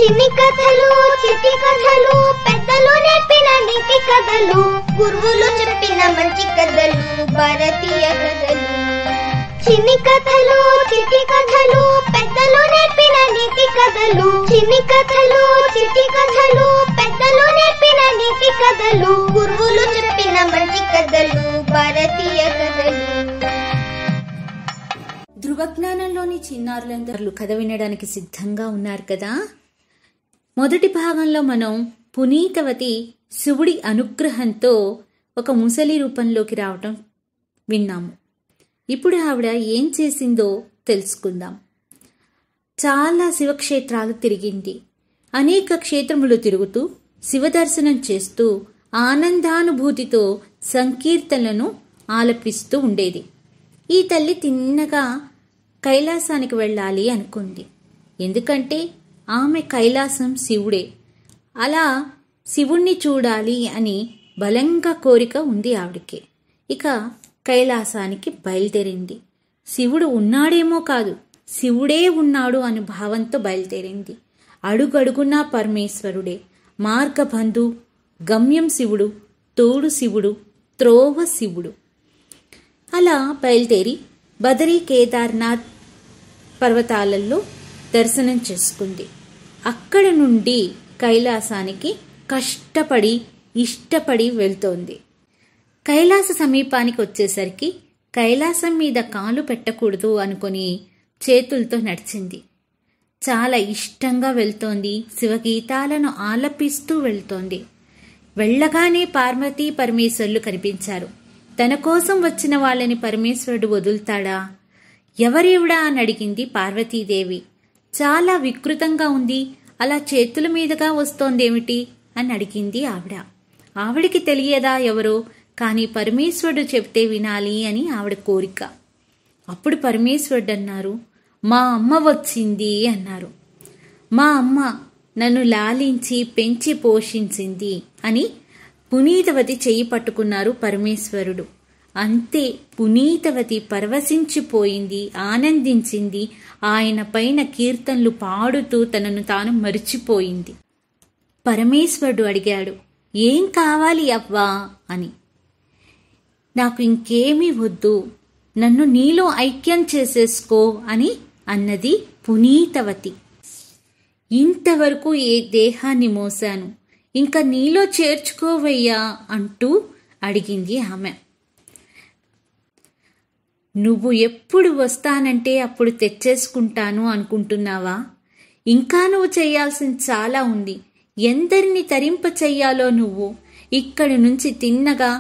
చిన్ని కథలు చిట్టి కథలు పెద్దలు నేర్పిన నీతి కథలు గురువులు చెప్పిన మంచి కథలు భారతీయ కథలు. చిన్ని కథలు చిట్టి కథలు పెద్దలు నేర్పిన నీతి కథలు చిన్ని కథలు చిట్టి కథలు పెద్దలు నేర్పిన నీతి కథలు గురువులు చెప్పిన మంచి కథలు భారతీయ కథలు. ధృవజ్ఞానంలోని చిన్నారులందరూ కథ వినడానికి సిద్ధంగా ఉన్నారు కదా. మొదటి భాగంలో మనం పునీతవతి శివుడి అనుగ్రహంతో ఒక ముసలి రూపంలోకి రావటం విన్నాము. ఇప్పుడు ఆవిడ ఏం చేసిందో తెలుసుకుందాం. చాలా శివక్షేత్రాలు తిరిగింది. అనేక క్షేత్రములు తిరుగుతూ శివదర్శనం చేస్తూ ఆనందానుభూతితో సంకీర్తనలను ఆలపిస్తూ ఉండేది. ఈ తల్లి తిన్నగా కైలాసానికి వెళ్ళాలి అనుకుంది. ఎందుకంటే ఆమె కైలాసం శివుడే. అలా శివుణ్ణి చూడాలి అని బలంగా కోరిక ఉంది ఆవిడకి. ఇక కైలాసానికి బయలుదేరింది. శివుడు ఉన్నాడేమో కాదు, శివుడే ఉన్నాడు అనే భావంతో బయలుదేరింది. అడుగడుగునా పరమేశ్వరుడే, మార్గబంధు, గమ్యం శివుడు, తోడు శివుడు, త్రోవ శివుడు. అలా బయలుదేరి బదరీ కేదార్నాథ్ పర్వతాలలో దర్శనం చేసుకుంది. అక్కడ నుండి కైలాసానికి కష్టపడి ఇష్టపడి వెళ్తోంది. కైలాస సమీపానికి వచ్చేసరికి కైలాసం మీద కాలు పెట్టకూడదు అనుకుని చేతులతో నడిచింది. చాలా ఇష్టంగా వెళ్తోంది. శివగీతాలను ఆలపిస్తూ వెళ్తోంది. వెళ్ళగానే పార్వతీ పరమేశ్వరులు కనిపించారు. తన కోసం వచ్చిన వాళ్ళని పరమేశ్వరుడు వదులుతాడా? ఎవరెవిడా అని అడిగింది పార్వతీదేవి. చాలా వికృతంగా ఉంది, అలా చేతుల మీదుగా వస్తోందేమిటి అని అడిగింది ఆవిడ. ఆవిడికి తెలియదా ఎవరో, కానీ పరమేశ్వరుడు చెప్తే వినాలి అని ఆవిడ కోరిక. అప్పుడు పరమేశ్వరుడు అన్నారు, మా అమ్మ వచ్చింది అన్నారు. మా అమ్మ నన్ను లాలించి పెంచి పోషించింది అని పునీతవతి చెయ్యి పట్టుకున్నారు పరమేశ్వరుడు. అంతే, పునీతవతి పరవశించిపోయింది, ఆనందించింది. ఆయన పైన కీర్తనలు పాడుతూ తనను తాను మరిచిపోయింది. పరమేశ్వరుడు అడిగాడు, ఏం కావాలి అవ్వా అని. నాకు ఇంకేమీ వద్దు, నన్ను నీలో ఐక్యం చేసేసుకో అని అన్నది పునీతవతి. ఇంతవరకు ఏ దేహాన్ని మోసాను, ఇంకా నీలో చేర్చుకోవయ్యా అంటూ అడిగింది ఆమె. నువ్వు ఎప్పుడు వస్తానంటే అప్పుడు తెచ్చేసుకుంటాను అనుకుంటున్నావా? ఇంకా నువ్వు చేయాల్సింది చాలా ఉంది. ఎందరిని తరింప చెయ్యాలో నువ్వు. ఇక్కడి నుంచి తిన్నగా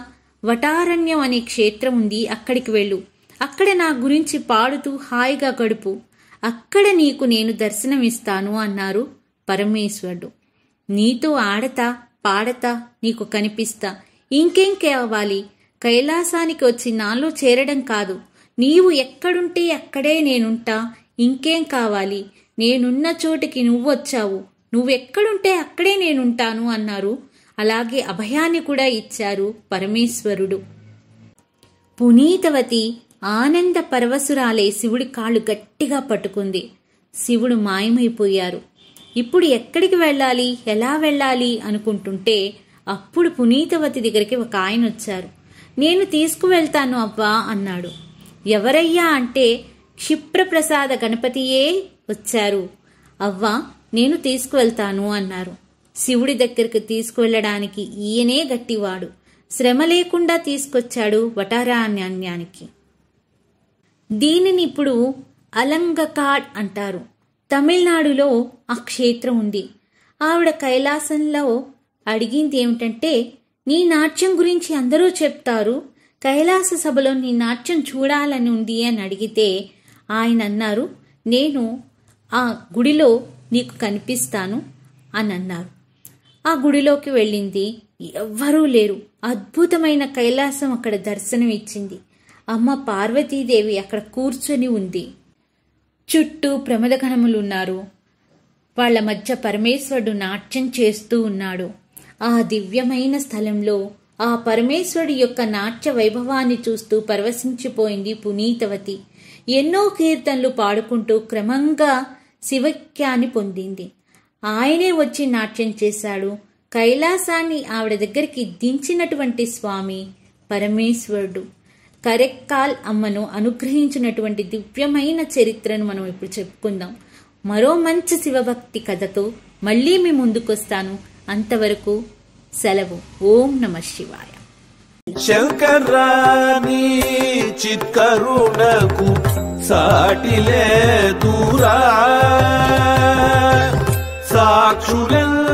వటారణ్యం అనే క్షేత్రం ఉంది, అక్కడికి వెళ్ళు. అక్కడ నా గురించి పాడుతూ హాయిగా గడుపు. అక్కడ నీకు నేను దర్శనమిస్తాను అన్నారు పరమేశ్వరుడు. నీతో ఆడతా పాడతా నీకు కనిపిస్తా. ఇంకేం కావాలి? కైలాసానికి వచ్చి నాలో చేరడం కాదు, నీవు ఎక్కడుంటే అక్కడే నేనుంటా. ఇంకేం కావాలి? నేనున్న చోటికి నువ్వొచ్చావు, నువ్వెక్కడుంటే అక్కడే నేనుంటాను అన్నారు. అలాగే అభయాన్ని కూడా ఇచ్చారు పరమేశ్వరుడు. పునీతవతి ఆనంద పరవశురాలే శివుడి కాళ్ళు గట్టిగా పట్టుకుంది. శివుడు మాయమైపోయారు. ఇప్పుడు ఎక్కడికి వెళ్ళాలి, ఎలా వెళ్ళాలి అనుకుంటుంటే అప్పుడు పునీతవతి దగ్గరికి ఒక ఆయన వచ్చారు. నేను తీసుకువెళ్తాను అవ్వా అన్నాడు. ఎవరయ్యా అంటే క్షిప్రప్రసాద గణపతియే వచ్చారు. అవ్వా నేను తీసుకువెళ్తాను అన్నారు. శివుడి దగ్గరికి తీసుకువెళ్ళడానికి ఈయనే గట్టివాడు. శ్రమ లేకుండా తీసుకొచ్చాడు వటారణ్యానికి. దీనిని ఇప్పుడు అలంగకాడ్ అంటారు. తమిళనాడులో ఆ క్షేత్రం ఉంది. ఆవిడ కైలాసంలో అడిగింది ఏమిటంటే, నీ నాట్యం గురించి అందరూ చెప్తారు, కైలాస సభలో నీ నాట్యం చూడాలని ఉంది అని అడిగితే ఆయన అన్నారు, నేను ఆ గుడిలో నీకు కనిపిస్తాను అని అన్నారు. ఆ గుడిలోకి వెళ్ళింది. ఎవ్వరూ లేరు. అద్భుతమైన కైలాసం అక్కడ దర్శనం ఇచ్చింది. అమ్మ పార్వతీదేవి అక్కడ కూర్చొని ఉంది. చుట్టూ ప్రమదగణములున్నారు. వాళ్ల మధ్య పరమేశ్వరుడు నాట్యం చేస్తూ ఉన్నాడు. ఆ దివ్యమైన స్థలంలో ఆ పరమేశ్వరుడి యొక్క నాట్య వైభవాన్ని చూస్తూ పరవశించిపోయింది పునీతవతి. ఎన్నో కీర్తనలు పాడుకుంటూ క్రమంగా శివైక్యాన్ని పొందింది. ఆయనే వచ్చి నాట్యం చేశాడు. కైలాసాన్ని ఆవిడ దగ్గరికి దించినటువంటి స్వామి పరమేశ్వరుడు. కరెక్కాల్ అమ్మను అనుగ్రహించినటువంటి దివ్యమైన చరిత్రను మనం ఇప్పుడు చెప్పుకుందాం. మరో మంచి శివభక్తి కథతో మళ్ళీ మీ ముందుకొస్తాను. అంతవరకు సెలవు. ఓం నమః శివాయ. శంకరాని చిత్కరుణకు సాటిలే దూరా సాక్షులెల్ల